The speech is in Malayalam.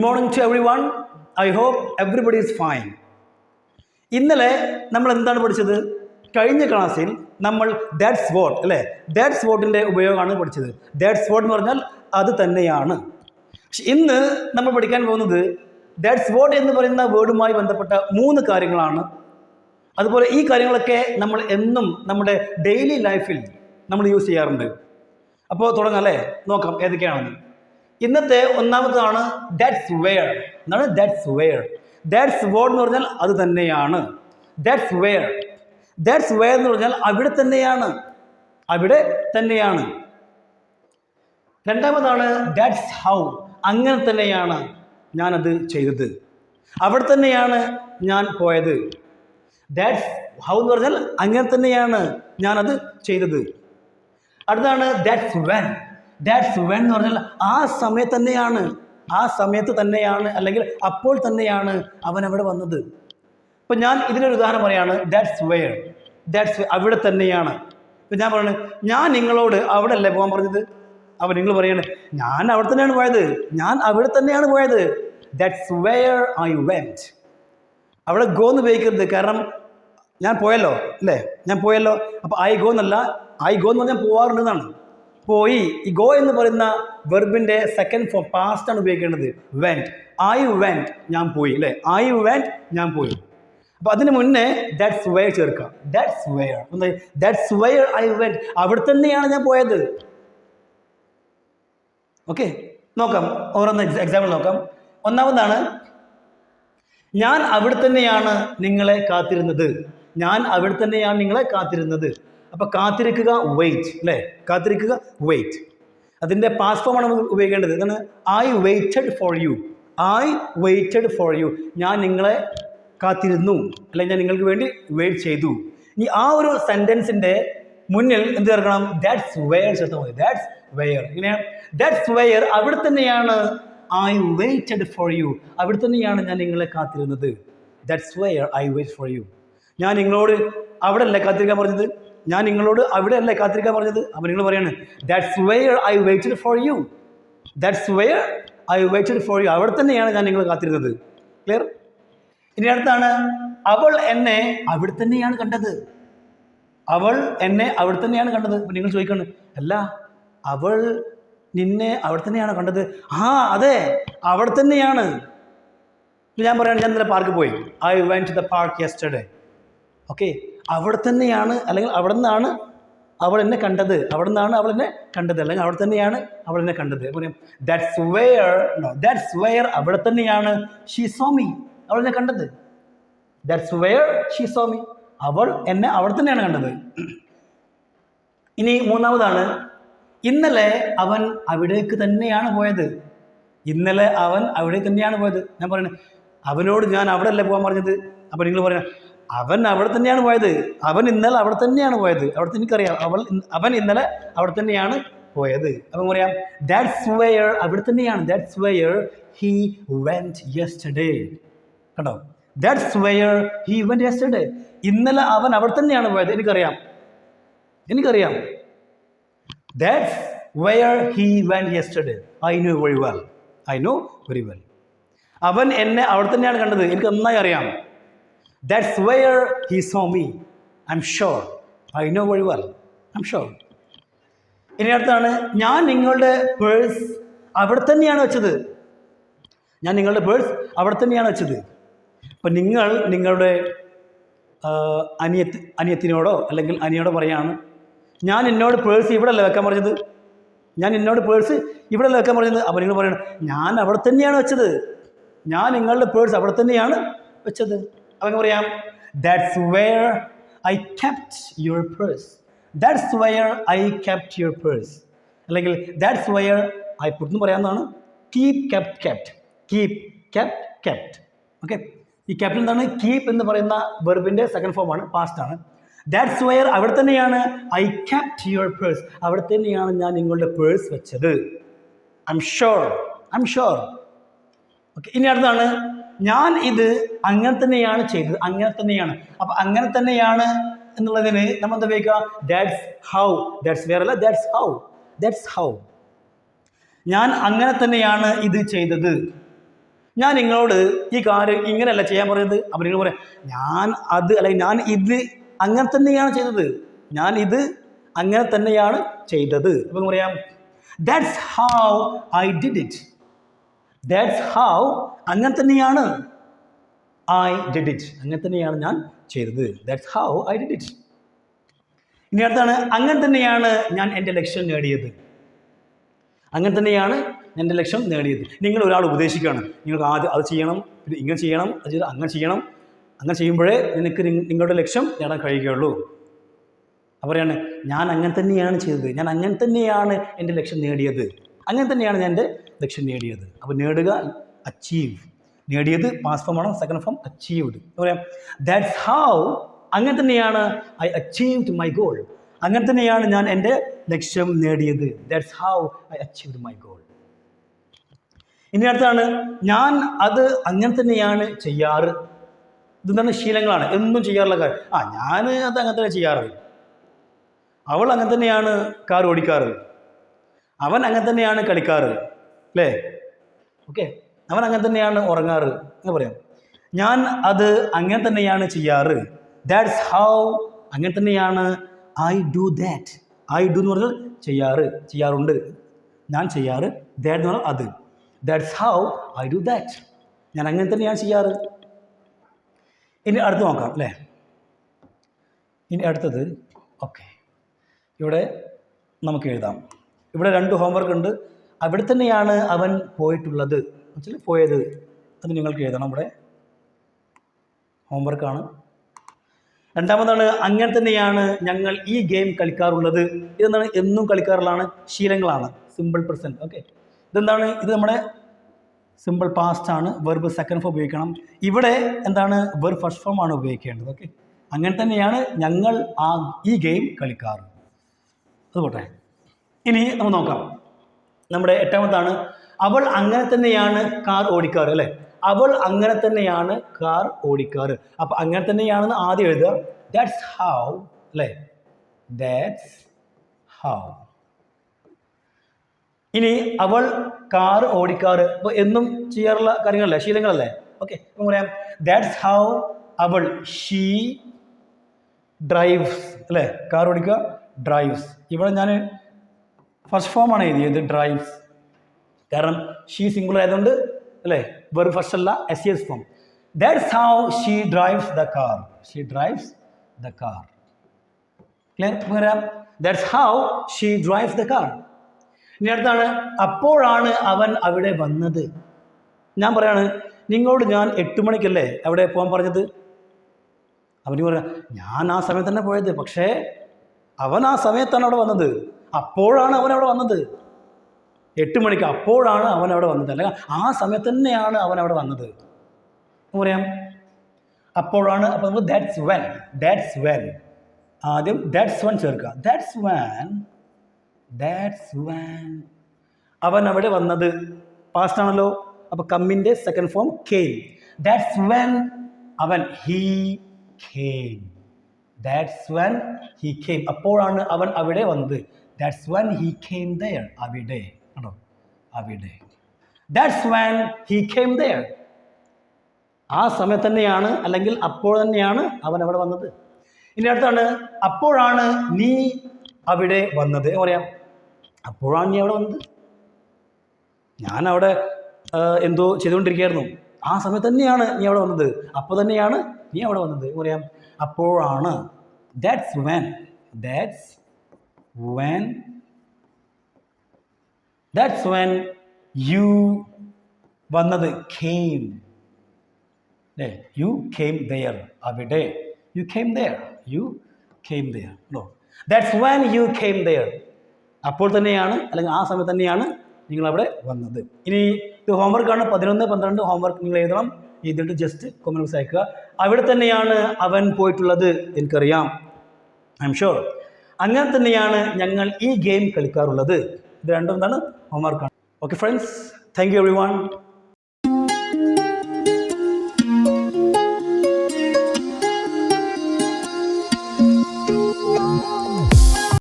Good morning to everyone. I hope everybody is fine. ഇന്നലെ നമ്മൾ എന്താണ് പഠിച്ചത്? കഴിഞ്ഞ ക്ലാസ്സിൽ നമ്മൾ ദാറ്റ്സ് വാട്ട് അല്ലേ, ദാറ്റ്സ് വാട്ടിൻ്റെ ഉപയോഗമാണ് പഠിച്ചത്. ദാറ്റ്സ് വാട്ട് എന്ന് പറഞ്ഞാൽ അത് തന്നെയാണ്. പക്ഷെ ഇന്ന് നമ്മൾ പഠിക്കാൻ പോകുന്നത് ദാറ്റ്സ് വാട്ട് എന്ന് പറയുന്ന വേർഡുമായി ബന്ധപ്പെട്ട 3 കാര്യങ്ങളാണ്. അതുപോലെ ഈ കാര്യങ്ങളൊക്കെ നമ്മൾ എന്നും നമ്മുടെ ഡെയിലി ലൈഫിൽ നമ്മൾ യൂസ് ചെയ്യാറുണ്ട്. അപ്പോൾ തുടങ്ങാം അല്ലേ, നോക്കാം ഏതൊക്കെയാണെന്ന്. ഇന്നത്തെ ഒന്നാമതാണ് ദാറ്റ്സ് വെയർ. എന്താണ് ദാറ്റ്സ് വെയർ? ദാറ്റ്സ് വാട്ട് എന്ന് പറഞ്ഞാൽ അത് തന്നെയാണ്. That's where. ദാറ്റ്സ് വെയർ എന്ന് പറഞ്ഞാൽ അവിടെ തന്നെയാണ്, അവിടെ തന്നെയാണ്. രണ്ടാമതാണ് ദാറ്റ്സ് ഹൗ. അങ്ങനെ തന്നെയാണ് ഞാനത് ചെയ്തത്, അവിടെ തന്നെയാണ് ഞാൻ പോയത്. ദാറ്റ്സ് ഹൗ എന്ന് പറഞ്ഞാൽ അങ്ങനെ തന്നെയാണ് ഞാനത് ചെയ്തത്. അടുത്താണ് ദാറ്റ്സ് വെൻ. ദാറ്റ്സ് വെൻ എന്ന് പറഞ്ഞാൽ ആ സമയത്ത് തന്നെയാണ്, ആ സമയത്ത് തന്നെയാണ്, അല്ലെങ്കിൽ അപ്പോൾ തന്നെയാണ് അവൻ അവിടെ വന്നത്. ഇപ്പം ഞാൻ ഇതിനൊരു ഉദാഹരണം പറയാണ്. ദാറ്റ്സ് വെയർ, ദാറ്റ്സ് അവിടെ തന്നെയാണ്. ഇപ്പം ഞാൻ പറയുന്നത്, ഞാൻ നിങ്ങളോട് അവിടെ അല്ലേ പോകാൻ പറഞ്ഞത്. അപ്പോൾ നിങ്ങൾ പറയാണ്, ഞാൻ അവിടെ തന്നെയാണ് പോയത്, ഞാൻ അവിടെ തന്നെയാണ് പോയത്. That's where I went. അവിടെ ഗോ എന്ന് ഉപയോഗിക്കരുത്, കാരണം ഞാൻ പോയല്ലോ അല്ലേ, ഞാൻ പോയല്ലോ. അപ്പോൾ ഐ ഗോ എന്നല്ല, ഐ ഗോ എന്ന് പറഞ്ഞാൽ പോവാറുണ്ടെന്നാണ്. പോയി. ഈ ഗോ എന്ന് പറയുന്ന വെർബിൻ്റെ സെക്കൻഡ് ഫോം പാസ്റ്റ് ആണ് ഉപയോഗിക്കേണ്ടത്. വെൻറ്റ്. ഐ വെൻറ്റ്, ഞാൻ പോയി അല്ലേ. ഐ വെൻറ്റ്, ഞാൻ പോയി. അപ്പോൾ അതിന് മുന്നേ ദാറ്റ്സ് വെയർ ചേർക്കാം. That's where, that's where I went, അവിടെ തന്നെയാണ് ഞാൻ പോയത്. ഓക്കെ, നോക്കാം, ഓരോന്ന് എക്സാമ്പിൾ നോക്കാം. ഒന്നാമതാണ്, ഞാൻ അവിടെ തന്നെയാണ് നിങ്ങളെ കാത്തിരുന്നത്. ഞാൻ അവിടെ തന്നെയാണ് നിങ്ങളെ കാത്തിരുന്നത്. അപ്പോൾ കാത്തിരിക്കുക വെയിറ്റ് അല്ലേ, കാത്തിരിക്കുക വെയിറ്റ്. അതിൻ്റെ പാസ്റ്റ് ഫോമാണ് നമ്മൾ ഉപയോഗിക്കേണ്ടത്. എന്താണ്? I waited for you. I waited for you. ഞാൻ നിങ്ങളെ കാത്തിരുന്നു, അല്ലെങ്കിൽ ഞാൻ നിങ്ങൾക്ക് വേണ്ടി വെയിറ്റ് ചെയ്തു. ഇനി ആ ഒരു സെൻറ്റൻസിൻ്റെ മുന്നിൽ എന്ത് ചേർക്കണം? ദാറ്റ്സ് വെയർ ചേർത്താൽ മതി. That's wear. ഇങ്ങനെ ദാറ്റ്സ് വെയർ, അവിടെ തന്നെയാണ്. ഐ വെയിറ്റഡ് ഫോർ യു, അവിടെ തന്നെയാണ് ഞാൻ നിങ്ങളെ കാത്തിരുന്നത്. That's where I wait for you. ഞാൻ നിങ്ങളോട് അവിടെ അല്ലേ കാത്തിരിക്കാൻ പറഞ്ഞത്, ഞാൻ നിങ്ങളോട് അവിടെ അല്ലേ കാത്തിരിക്കാൻ പറഞ്ഞത്. അപ്പോൾ നിങ്ങൾ പറയാണ്, that's where I waited for you. That's where I waited for you, അവിടെ തന്നെയാണ് ഞാൻ നിങ്ങളെ കാത്തിരുന്നത്. ക്ലിയർ? ഇനി അടുത്താണ്, അവൾ എന്നെ അവിടെ തന്നെയാണ് കണ്ടത്. അവൾ എന്നെ അവിടെ തന്നെയാണ് കണ്ടത്. അപ്പോൾ നിങ്ങൾ ചോദിക്കണം, അല്ല അവൾ നിന്നെ അവിടെ തന്നെയാണ് കണ്ടത്. ആ അതെ, അവിടെ തന്നെയാണ്. ഞാൻ പറയാണ്, ഞാൻ ഇന്നലെ പാർക്കിൽ പോയി. I went to the park yesterday. Okay, അവിടെ തന്നെയാണ്, അല്ലെങ്കിൽ അവിടെ നിന്നാണ് അവൾ എന്നെ കണ്ടത്. അവിടെ നിന്നാണ് അവൾ എന്നെ കണ്ടത്, അല്ലെങ്കിൽ അവിടെ തന്നെയാണ് അവൾ എന്നെ കണ്ടത്. ദാറ്റ്സ് വെയർ, ദാറ്റ്സ് വെയർ, അവിടെ തന്നെയാണ് ഷീ സോ മീ, അവൾ എന്നെ കണ്ടത്. That's wear she so me, അവൾ എന്നെ അവിടെ തന്നെയാണ് കണ്ടത്. ഇനി മൂന്നാമതാണ്, ഇന്നലെ അവൻ അവിടേക്ക് തന്നെയാണ് പോയത്. ഇന്നലെ അവൻ അവിടെ തന്നെയാണ് പോയത്. ഞാൻ പറയുന്നത്, അവനോട് ഞാൻ അവിടെ അല്ലേ പോകാൻ പറഞ്ഞത്. അപ്പോൾ നിങ്ങൾ പറയണം, അവൻ അവിടെ തന്നെയാണ് പോയത്, അവൻ ഇന്നലെ അവിടെ തന്നെയാണ് പോയത്. അവിടുത്തെ എനിക്കറിയാം, അവൻ ഇന്നലെ അവിടെ തന്നെയാണ് പോയത്. അപ്പം പറയാം, ദാറ്റ്സ് വെയർ, അവിടെ തന്നെയാണ്. That's where he went yesterday. കണ്ടോ? That's where he went yesterday. ഇന്നലെ അവൻ അവിടെ തന്നെയാണ് പോയത്. എനിക്കറിയാം. That's where he went yesterday. I know very well. അവൻ എന്നെ അവിടെ തന്നെയാണ് കണ്ടത്. എനിക്ക് നന്നായി അറിയാം. That's where he saw me. I'm sure. I know very well. I'm sure. ഇനി അടുത്താണ്, ഞാൻ നിങ്ങളുടെ പേഴ്സ് അവിടെ തന്നെയാണ് വെച്ചത്. ഞാൻ നിങ്ങളുടെ പേഴ്സ് അവിടെ തന്നെയാണ് വെച്ചത്. അപ്പം നിങ്ങൾ നിങ്ങളുടെ അനിയത്തിനോടോ അല്ലെങ്കിൽ അനിയോടോ പറയാണ്, ഞാൻ എന്നോട് പേഴ്സ് ഇവിടെ അല്ലേ വെക്കാൻ പറഞ്ഞത്. ഞാൻ എന്നോട് പേഴ്സ് ഇവിടെ അല്ലേ വെക്കാൻ പറഞ്ഞത്. അപ്പോൾ നിങ്ങൾ പറയണം, ഞാൻ അവിടെ തന്നെയാണ് വെച്ചത്. ഞാൻ നിങ്ങളുടെ പേഴ്സ് അവിടെ തന്നെയാണ് വെച്ചത്. അപ്പം പറയാം, that's where I kept your purse. That's where I kept your purse, അല്ലെങ്കിൽ ദാറ്റ്സ് വെയർ ഐ പുട്ട് എന്ന് പറയാവുന്നതാണ്. Keep kept kept, keep kept kept. Okay, ഈ കെപ്റ്റ് എന്താണ്? കീപ് എന്ന് പറയുന്ന വെർബിൻ്റെ സെക്കൻഡ് ഫോമാണ്, പാസ്റ്റ് ആണ്. ദാറ്റ്സ് വെയർ, അവിടെ തന്നെയാണ്. ഐ കെപ്റ്റ് യുവർ പേഴ്സ്, അവിടെ തന്നെയാണ് ഞാൻ നിങ്ങളുടെ പേഴ്സ് വെച്ചത്. I am sure. ഓക്കെ, ഇനി അടുത്താണ്, ഞാൻ ഇത് അങ്ങനെ തന്നെയാണ് ചെയ്തത്. അങ്ങനെ തന്നെയാണ്. അപ്പം അങ്ങനെ തന്നെയാണ് എന്നുള്ളതിന് നമ്മൾ എന്താ ഉപയോഗിക്കുക? That's how. ദാറ്റ്സ് വെയർ അല്ല, ദാറ്റ്സ് ഹൗ. ഞാൻ അങ്ങനെ തന്നെയാണ് ഇത് ചെയ്തത്. ഞാൻ നിങ്ങളോട് ഈ കാര്യം ഇങ്ങനെയല്ല ചെയ്യാൻ പറയുന്നത്. അപ്പം നിങ്ങൾ പറയാം ഞാൻ അത് അല്ലെങ്കിൽ ഞാൻ ഇത് അങ്ങനെ തന്നെയാണ് ചെയ്തത്, ഞാൻ ഇത് അങ്ങനെ തന്നെയാണ് ചെയ്തത്. അപ്പം പറയാം that's how I did it. That's how അങ്ങനെ തന്നെയാണ് ഐ ഡിഡ് ഇറ്റ്. അങ്ങനെ തന്നെയാണ് ഞാൻ ചെയ്തത്. That's how I did it. ഇനി അടുത്താണ് അങ്ങനെ തന്നെയാണ് ഞാൻ എൻ്റെ ലക്ഷ്യം നേടിയത്. അങ്ങനെ തന്നെയാണ് ഞാൻ എൻ്റെ ലക്ഷ്യം നേടിയത്. നിങ്ങൾ ഒരാൾ ഉപദേശിക്കുകയാണ്, നിങ്ങൾക്ക് ആദ്യം അത് ചെയ്യണം, ഇത് ഇങ്ങനെ ചെയ്യണം, അത് അങ്ങനെ ചെയ്യണം, അങ്ങനെ ചെയ്യുമ്പോഴേ നിനക്ക് നിങ്ങളുടെ ലക്ഷ്യം നേടാൻ കഴിയുകയുള്ളൂ. അപ്പോൾ പറയാണ് ഞാൻ അങ്ങനെ തന്നെയാണ് ചെയ്തത്, ഞാൻ അങ്ങനെ തന്നെയാണ് എൻ്റെ ലക്ഷ്യം നേടിയത്, അങ്ങനെ തന്നെയാണ് ഞാൻ എൻ്റെ ലക്ഷ്യം നേടിയത്. അപ്പോൾ നേടുക അച്ചീവ്, നേടിയത് പാസ്റ്റ് ഫോം ആണ്, സെക്കൻഡ് ഫോം അച്ചീവ്ഡ്. എന്താ പറയാം ദാറ്റ്സ് ഹൗ അങ്ങനെ തന്നെയാണ് ഐ അച്ചീവ്ഡ് മൈ ഗോൾ. അങ്ങനെ തന്നെയാണ് ഞാൻ എൻ്റെ ലക്ഷ്യം നേടിയത്. That's how I achieved my goal. ഇനി അടുത്താണ് ഞാൻ അത് അങ്ങനെ തന്നെയാണ് ചെയ്യാറ്. ഇതെന്താണ് ശീലങ്ങളാണ്, എന്നും ചെയ്യാറുള്ള കാര്യം. ഞാൻ അത് അങ്ങനെ തന്നെ ചെയ്യാറ്. അവൾ അങ്ങനെ തന്നെയാണ് കാർ ഓടിക്കാറ്. അവൻ അങ്ങനെ തന്നെയാണ് കളിക്കാറ്, അല്ലേ? ഓക്കെ, അവൻ അങ്ങനെ തന്നെയാണ് ഉറങ്ങാറ് എന്ന് പറയാം. ഞാൻ അത് അങ്ങനെ തന്നെയാണ് ചെയ്യാറ്. ദാറ്റ്സ് ഹൗ അങ്ങനെ തന്നെയാണ് I do that. I do എന്ന് പറഞ്ഞാൽ ചെയ്യാറ്, ചെയ്യാറുണ്ട്, ഞാൻ ചെയ്യാറ്. ദാറ്റ് എന്ന് പറഞ്ഞാൽ അത്. That's how I do that. ഞാൻ അങ്ങനെ തന്നെയാണ് ചെയ്യാറ്. ഇനി അടുത്ത് നോക്കാം, അല്ലേ? ഇനി അടുത്തത് ഓക്കെ, ഇവിടെ നമുക്ക് എഴുതാം. ഇവിടെ 2 ഹോംവർക്ക് ഉണ്ട്. അവിടെ തന്നെയാണ് അവൻ പോയിട്ടുള്ളത്, പോയത്. അത് നിങ്ങൾക്ക് എഴുതണം. ഇവിടെ ഹോംവർക്കാണ്. രണ്ടാമതാണ് അങ്ങനെ തന്നെയാണ് ഞങ്ങൾ ഈ ഗെയിം കളിക്കാറുള്ളത്. ഇതെന്താണ്? എന്നും കളിക്കാറുള്ളതാണ്, ശീലങ്ങളാണ്, സിമ്പിൾ പ്രസൻറ്റ്. ഓക്കെ, ഇതെന്താണ്? ഇത് നമ്മുടെ സിമ്പിൾ പാസ്റ്റ് ആണ്, വെർബ് സെക്കൻഡ് ഫോം ഉപയോഗിക്കണം. ഇവിടെ എന്താണ്? വെർബ് ഫസ്റ്റ് ഫോം ആണ് ഉപയോഗിക്കേണ്ടത്. ഓക്കെ, അങ്ങനെ തന്നെയാണ് ഞങ്ങൾ ഈ ഗെയിം കളിക്കാറ്. അതുപോട്ടെ. ഇനി നമുക്ക് നോക്കാം. നമ്മുടെ 8ാമതാണ് അവൾ അങ്ങനെ തന്നെയാണ് കാർ ഓടിക്കാറ്, അല്ലേ? അവൾ അങ്ങനെ തന്നെയാണ് കാർ ഓടിക്കാറ്. അപ്പം അങ്ങനെ തന്നെയാണെന്ന് ആദ്യം എഴുതുക. ദാറ്റ്സ് ഹൗ, അല്ലേ? That's how. ഇനി അവൾ കാർ ഓടിക്കാറ്. അപ്പോൾ എന്നും ചെയ്യാറുള്ള കാര്യങ്ങളല്ലേ, ശീലങ്ങളല്ലേ? ഓക്കെ, അപ്പം പറയാം ദാറ്റ്സ് ഹൗ അവൾ, ഷീ ഡ്രൈവ്സ്, അല്ലേ? കാർ ഓടിക്കുക, ഡ്രൈവ്സ്. ഇവിടെ ഞാൻ ഫസ്റ്റ് ഫോമാണ് എഴുതിയത്, ഡ്രൈവ്സ്. കാരണം ഷീ സിംഗുലർ ആയതുകൊണ്ട്, അല്ലേ? വെർബ് ഫസ്റ്റ് അല്ല, S form. That's how she drives the car. She drives the car. Clear? പറയാം that's how she drives the car. ഇനി അടുത്താണ് അപ്പോഴാണ് അവൻ അവിടെ വന്നത്. ഞാൻ പറയാണ് നിങ്ങളോട് ഞാൻ 8 മണിക്കല്ലേ അവിടെ പോകാൻ പറഞ്ഞത്. അവന് പറയാം ഞാൻ ആ സമയത്ത് തന്നെ പോയത്, പക്ഷേ അവൻ ആ സമയത്താണ് അവിടെ വന്നത്. അപ്പോഴാണ് അവൻ അവിടെ വന്നത്, 8 മണിക്ക് അപ്പോഴാണ് അവൻ അവിടെ വന്നത്, അല്ലെങ്കിൽ ആ സമയത്ത് തന്നെയാണ് അവൻ അവിടെ വന്നത്. പറയാം അപ്പോഴാണ്. അപ്പോൾ നമ്മൾ ദാറ്റ്സ് വെൻ, ദാറ്റ്സ് വെൻ. ആദ്യം ദാറ്റ്സ് വെൻ ചേർക്കുക. ദാറ്റ്സ് വെൻ, ദാറ്റ്സ് വെൻ അവൻ അവിടെ വന്നത്. പാസ്റ്റ് ആണല്ലോ, അപ്പോൾ കമ്മിൻ്റെ second form came. That's when അവൻ, he came. That's when he came. അപ്പോഴാണ് അവൻ അവിടെ വന്നത്. That's when he came there. അവിടെ ആണോ? അവിടെ. That's when he came there. ആ സമയത്ത് തന്നെയാണ്, അല്ലെങ്കിൽ അപ്പോൾ തന്നെയാണ് അവൻ അവിടെ വന്നത്. ഇനി അടുത്താണ് അപ്പോഴാണ് നീ അവിടെ വന്നത്. പറയാം അപ്പോഴാണ് നീ അവിടെ വന്നത്. ഞാൻ അവിടെ എന്തോ ചെയ്തുകൊണ്ടിരിക്കുകയായിരുന്നു, ആ സമയത്ത് തന്നെയാണ് നീ അവിടെ വന്നത്, അപ്പോൾ തന്നെയാണ് നീ അവിടെ വന്നത്. പറയാം അപ്പോഴാണ്. That's when, that's when, that's when you വന്നത്, കെയിം. അല്ലേ? You came there. അവിടെ. You came there, you came there. No, that's when you came there. അപ്പോൾ തന്നെയാണ്, അല്ലെങ്കിൽ ആ സമയത്ത് തന്നെയാണ് നിങ്ങളവിടെ വന്നത്. ഇനി ഇത് ഹോംവർക്കാണ്. 11, 12 ഹോംവർക്ക് നിങ്ങൾ എഴുതണം. എഴുതിയിട്ട് ജസ്റ്റ് കമന്റ് ബോക്സ് അയക്കുക. അവിടെ തന്നെയാണ് അവൻ പോയിട്ടുള്ളത്, എനിക്കറിയാം, ഐ എം ഷുവർ. അങ്ങനെ തന്നെയാണ് ഞങ്ങൾ ഈ ഗെയിം കളിക്കാറുള്ളത്. ഇത് രണ്ടും എന്താണ്? ഹോംവർക്കാണ്. Okay friends, thank you every one.